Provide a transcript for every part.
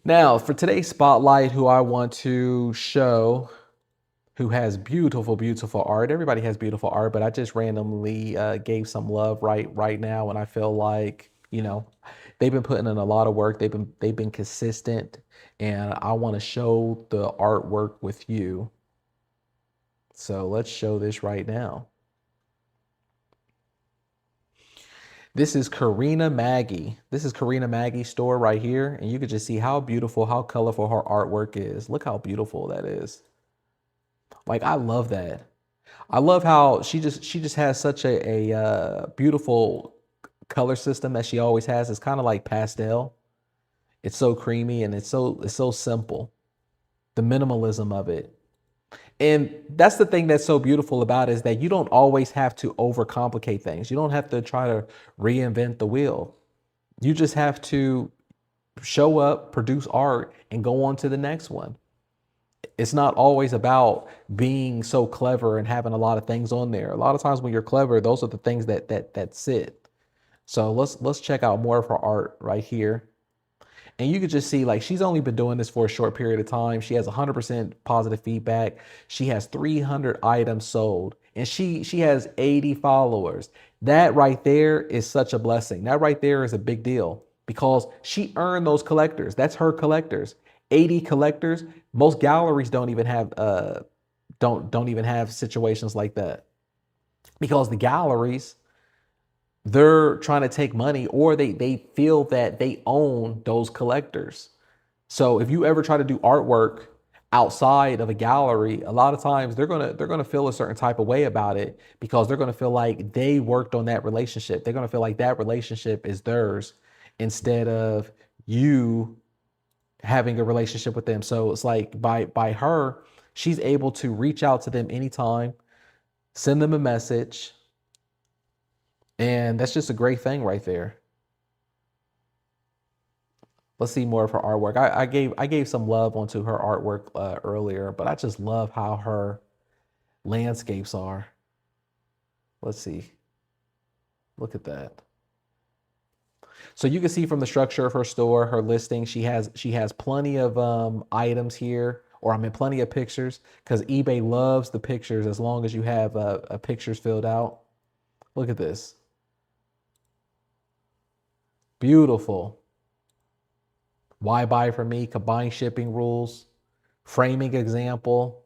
Now, for today's spotlight, who I want to show, who has beautiful, beautiful art. Everybody has beautiful art, but I just randomly gave some love right now, and I feel like they've been putting in a lot of work. They've been consistent, and I want to show the artwork with you. So let's show this right now. This is Karina Maggie. This is Karina Maggie's store right here, and you can just see how beautiful, how colorful her artwork is. Look how beautiful that is. Like, I love that. I love how she just has such a beautiful color system that she always has. It's kind of like pastel. It's so creamy and it's so simple. The minimalism of it. And that's the thing that's so beautiful about it, is that you don't always have to overcomplicate things. You don't have to try to reinvent the wheel. You just have to show up, produce art, and go on to the next one. It's not always about being so clever and having a lot of things on there. A lot of times when you're clever, those are the things that sit. So let's check out more of her art right here. And you could just see, like, she's only been doing this for a short period of time. She has 100% positive feedback. She has 300 items sold, and she has 80 followers. That right there is such a blessing. That right there is a big deal because she earned those collectors. That's her collectors. 80 collectors. Most galleries don't even have don't even have situations like that, because the galleries, they're trying to take money, or they feel that they own those collectors. So if you ever try to do artwork outside of a gallery, a lot of times they're gonna feel a certain type of way about it, because they're gonna feel like they worked on that relationship. They're gonna feel like that relationship is theirs instead of you having a relationship with them. So it's like by her, she's able to reach out to them anytime, send them a message, and that's just a great thing right there. Let's see more of her artwork. I gave some love onto her artwork earlier, but I just love how her landscapes are. Let's see. Look at that. So you can see from the structure of her store, her listing, she has plenty of items here, or I mean plenty of pictures, because eBay loves the pictures as long as you have pictures filled out. Look at this. Beautiful. Why buy for me? Combined shipping rules. Framing example.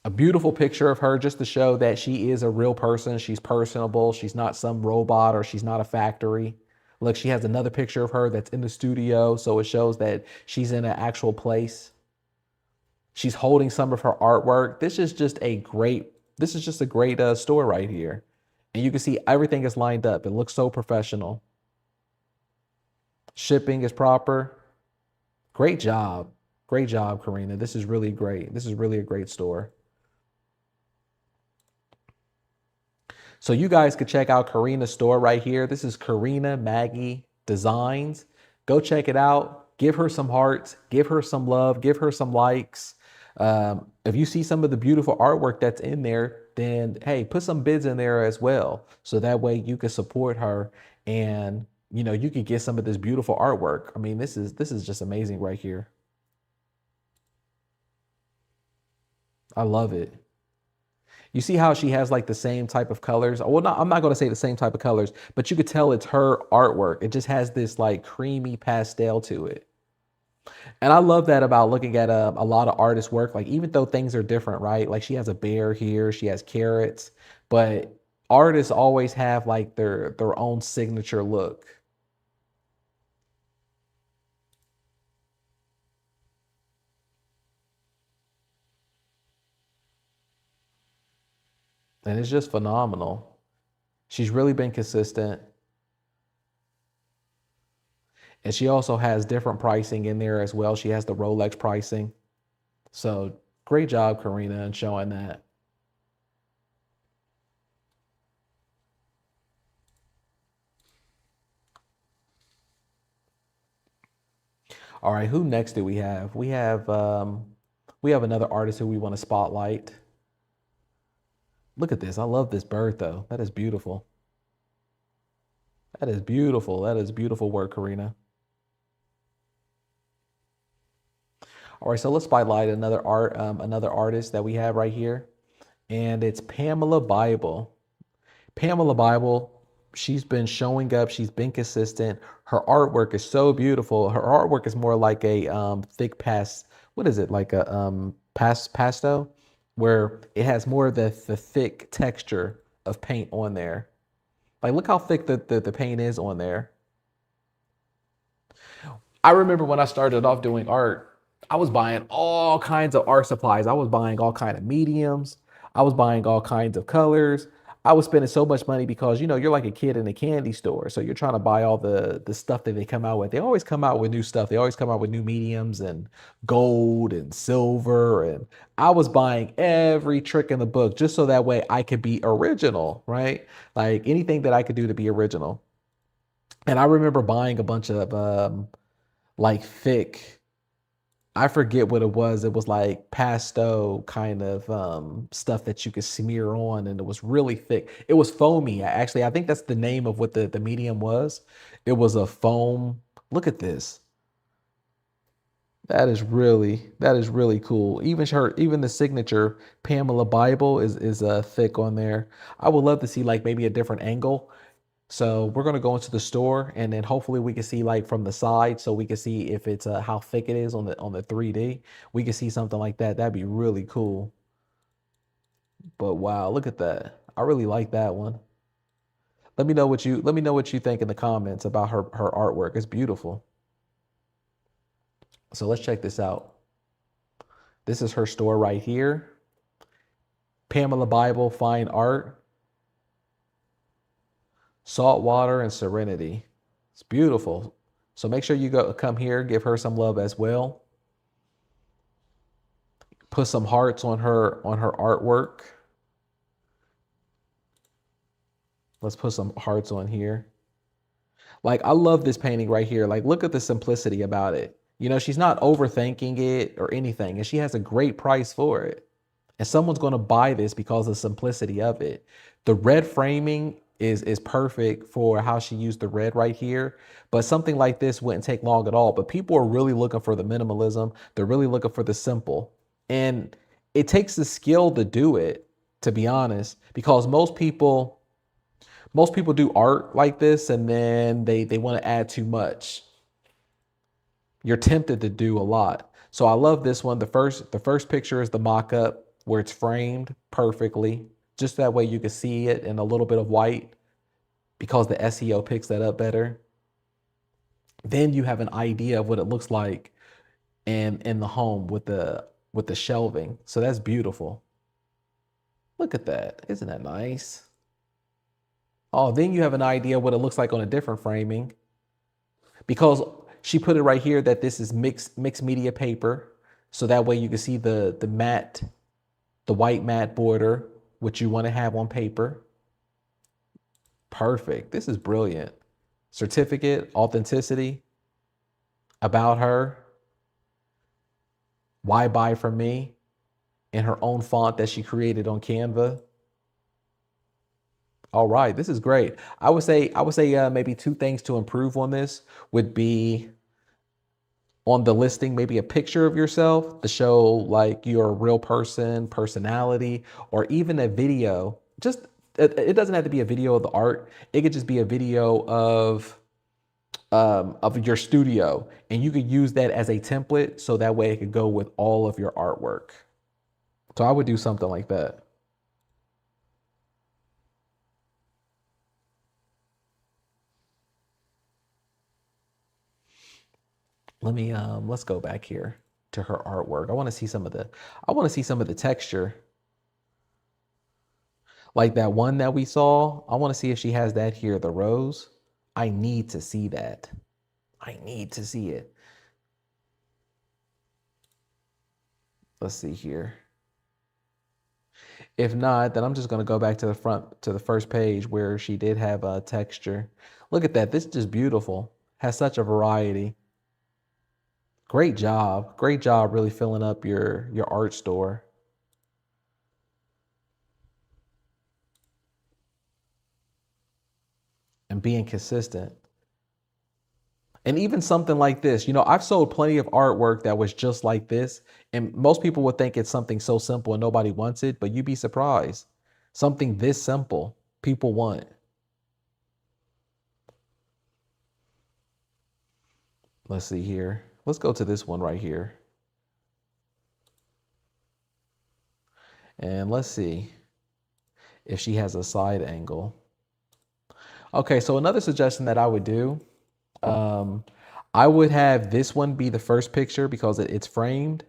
A beautiful picture of her just to show that she is a real person. She's personable. She's not some robot, or she's not a factory. Look, she has another picture of her that's in the studio, so it shows that she's in an actual place. She's holding some of her artwork. This is just a great store right here. And you can see everything is lined up. It looks so professional. Shipping is proper. Great job. Great job, Karina. This is really great. This is really a great store. So you guys could check out Karina's store right here. This is Karina Maggie Designs. Go check it out. Give her some hearts. Give her some love. Give her some likes. If you see some of the beautiful artwork that's in there, then hey, put some bids in there as well. So that way you can support her, and you can get some of this beautiful artwork. I mean, this is just amazing right here. I love it. You see how she has like the same type of colors? Well, not, I'm not going to say the same type of colors, but you could tell it's her artwork. It just has this like creamy pastel to it. And I love that about looking at a lot of artists' work. Like, even though things are different, right? Like, she has a bear here, she has carrots, but artists always have like their own signature look. And it's just phenomenal. She's really been consistent. And she also has different pricing in there as well. She has the Rolex pricing. So great job, Karina, in showing that. All right, who next do we have? We have another artist who we want to spotlight. Look at this. I love this bird though. That is beautiful. That is beautiful. That is beautiful work, Karina. All right, so let's spotlight another artist that we have right here, and it's Pamela Bible. Pamela Bible, she's been showing up. She's been consistent. Her artwork is so beautiful. Her artwork is more like a thick what is it? Like a pasto, where it has more of the thick texture of paint on there. Like, look how thick the paint is on there. I remember when I started off doing art, I was buying all kinds of art supplies. I was buying all kind of mediums. I was buying all kinds of colors. I was spending so much money because you're like a kid in a candy store, so you're trying to buy all the stuff that they come out with. They always come out with new stuff. They always come out with new mediums and gold and silver, and I was buying every trick in the book just so that way I could be original, right? Like anything that I could do to be original. And I remember buying a bunch of like thick, I forget what it was. It was like pesto kind of stuff that you could smear on, and it was really thick. It was foamy. Actually, I think that's the name of what the medium was. It was a foam. Look at this. That is really cool. Even the signature Pamela Bible is thick on there. I would love to see like maybe a different angle. So we're gonna go into the store, and then hopefully we can see like from the side, so we can see if it's how thick it is on the 3D. We can see something like that. That'd be really cool. But wow, look at that. I really like that one. Let me know what you think in the comments about her artwork. It's beautiful. So let's check this out. This is her store right here. Pamela Bible Fine Art, Saltwater and Serenity. It's beautiful. So make sure you come here, give her some love as well. Put some hearts on her artwork. Let's put some hearts on here. Like, I love this painting right here. Like, look at the simplicity about it. She's not overthinking it or anything, and she has a great price for it. And someone's going to buy this because of the simplicity of it. The red framing is perfect for how she used the red right here. But something like this wouldn't take long at all. But people are really looking for the minimalism. They're really looking for the simple. And it takes the skill to do it, to be honest, because most people do art like this and then they want to add too much. You're tempted to do a lot. So I love this one. The first picture is the mock-up where it's framed perfectly. Just that way you can see it in a little bit of white because the SEO picks that up better. Then you have an idea of what it looks like in the home with the shelving. So that's beautiful. Look at that. Isn't that nice? Oh, then you have an idea what it looks like on a different framing because she put it right here that this is mixed media paper. So that way you can see the white matte border, which you want to have on paper. Perfect. This is brilliant. Certificate, authenticity, about her, why buy from me, in her own font that she created on Canva. All right, this is great. I would say maybe two things to improve on this would be on the listing, maybe a picture of yourself to show like you're a real person, personality, or even a video. Just it doesn't have to be a video of the art. It could just be a video of your studio, and you could use that as a template so that way it could go with all of your artwork. So I would do something like that. Let's go back here to her artwork. I want to see some of the texture. Like that one that we saw. I want to see if she has that here, the rose. I need to see that. I need to see it. Let's see here. If not, then I'm just going to go back to the front, to the first page where she did have a texture. Look at that. This is just beautiful. Has such a variety. Great job. Great job really filling up your art store and being consistent. And even something like this, you know, I've sold plenty of artwork that was just like this. And most people would think it's something so simple and nobody wants it, but you'd be surprised. Something this simple, people want. Let's see here. Let's go to this one right here. And let's see if she has a side angle. Okay, so another suggestion that I would do, I would have this one be the first picture because it's framed.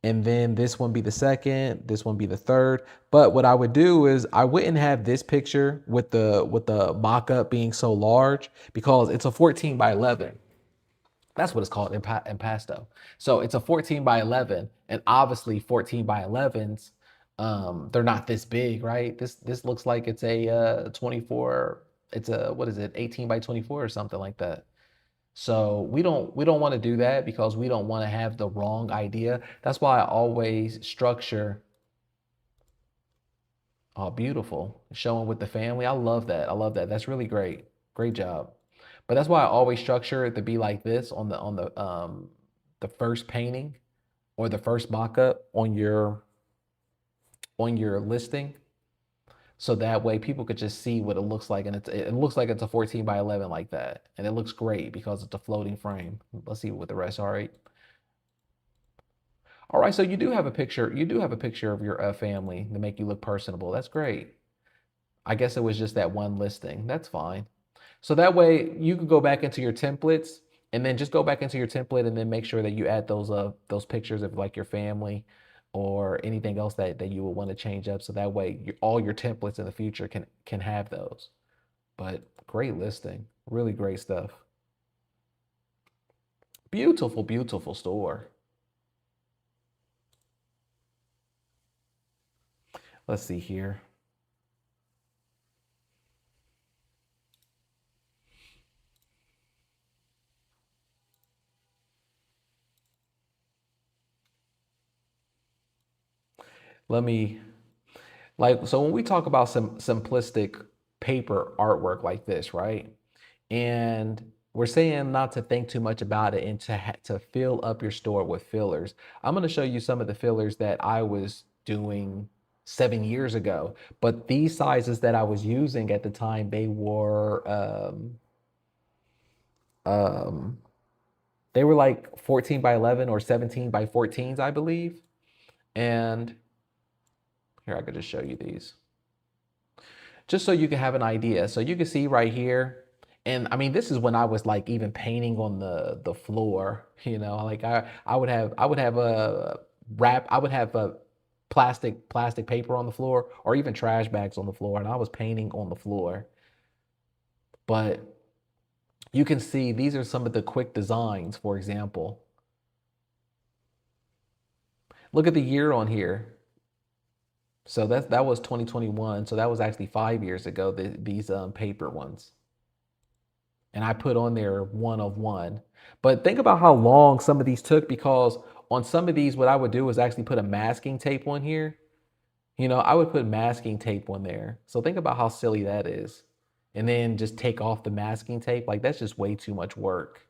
And then this one be the second, this one be the third. But what I would do is I wouldn't have this picture with the mock-up being so large because it's a 14 by 11. That's what it's called in pasto. So it's a 14 by 11, and obviously 14 by 11s, they're not this big, right? This looks like it's a 24. It's a, what is it, 18 by 24 or something like that. So we don't want to do that because we don't want to have the wrong idea. That's why I always structure. Oh, beautiful. Showing with the family. I love that. I love that. That's really great. Great job. But that's why I always structure it to be like this on the first painting or the first mock-up on your listing. So that way people could just see what it looks like. And it looks like it's a 14 by 11 like that. And it looks great because it's a floating frame. Let's see what the rest are. All right, so you do have a picture. You do have a picture of your family to make you look personable. That's great. I guess it was just that one listing. That's fine. So that way you can go back into your templates and then just go back into your template and then make sure that you add those pictures of like your family or anything else that you would want to change up. So that way all your templates in the future can have those. But great listing, really great stuff. Beautiful, beautiful store. Let's see here. Let me, like, so when we talk about some simplistic paper artwork like this, right? And we're saying not to think too much about it and to fill up your store with fillers. I'm going to show you some of the fillers that I was doing 7 years ago, but these sizes that I was using at the time, um, they were like 14 by 11 or 17 by 14s, I believe. And here, I could just show you these just so you can have an idea. So you can see right here, and I mean, this is when I was like even painting on the floor, you know, like I would have a wrap, I would have a plastic paper on the floor or even trash bags on the floor, and I was painting on the floor. But you can see these are some of the quick designs, for example. Look at the year on here. So that was 2021. So that was actually 5 years ago, these paper ones. And I put on there one of one. But think about how long some of these took because on some of these, what I would do is actually put a masking tape on here. You know, I would put masking tape on there. So think about how silly that is. And then just take off the masking tape. Like that's just way too much work.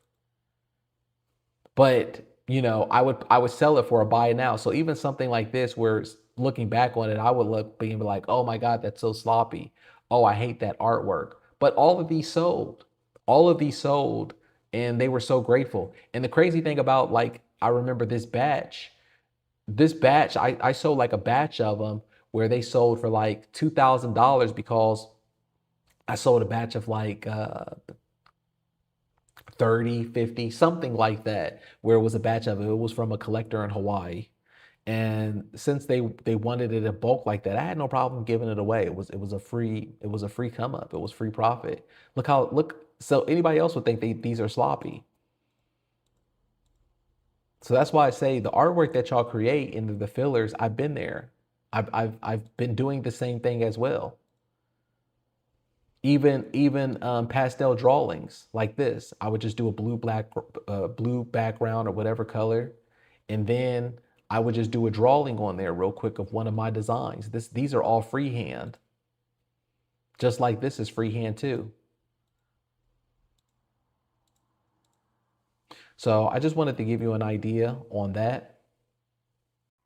But you know, I would sell it for a buy now. So even something like this, where looking back on it, I would look being like, oh my God, that's so sloppy. Oh, I hate that artwork. But all of these sold, and they were so grateful. And the crazy thing about like, I remember this batch, I sold like a batch of them where they sold for like $2,000 because I sold a batch of like 30, 50, something like that, where it was a batch of it. It was from a collector in Hawaii. And since they wanted it in bulk like that, I had no problem giving it away. It was a free come up. It was free profit. Look. So anybody else would think these are sloppy. So that's why I say the artwork that y'all create in the fillers, I've been there. I've been doing the same thing as well. Even pastel drawings like this, I would just do a blue background or whatever color, and then I would just do a drawing on there real quick of one of my designs. These are all freehand, just like this is freehand too. So I just wanted to give you an idea on that.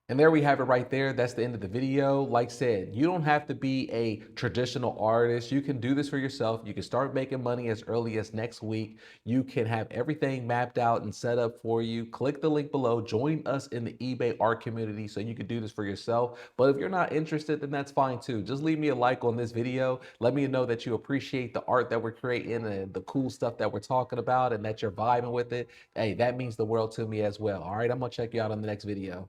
And there we have it right there. That's the end of the video. Like I said, you don't have to be a traditional artist. You can do this for yourself. You can start making money as early as next week. You can have everything mapped out and set up for you. Click the link below. Join us in the eBay art community so you can do this for yourself. But if you're not interested, then that's fine too. Just leave me a like on this video. Let me know that you appreciate the art that we're creating and the cool stuff that we're talking about and that you're vibing with it. Hey, that means the world to me as well. All right, I'm going to check you out on the next video.